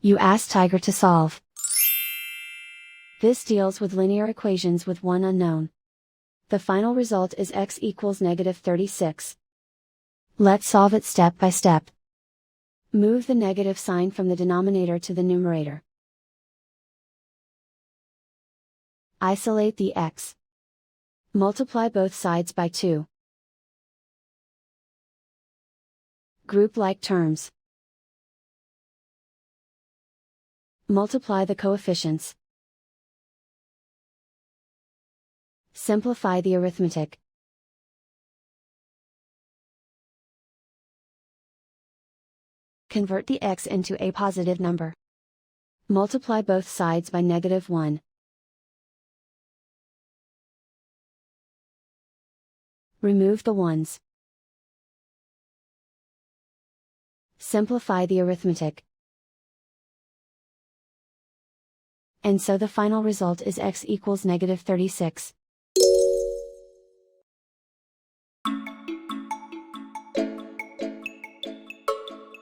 You ask Tiger to solve. This deals with linear equations with one unknown. The final result is x equals -36. Let's solve it step by step. Move the negative sign from the denominator to the numerator. Isolate the x. Multiply both sides by 2. Group like terms. Multiply the coefficients. Simplify the arithmetic. Convert the x into a positive number. Multiply both sides by -1. Remove the ones. Simplify the arithmetic. And so the final result is x equals -36.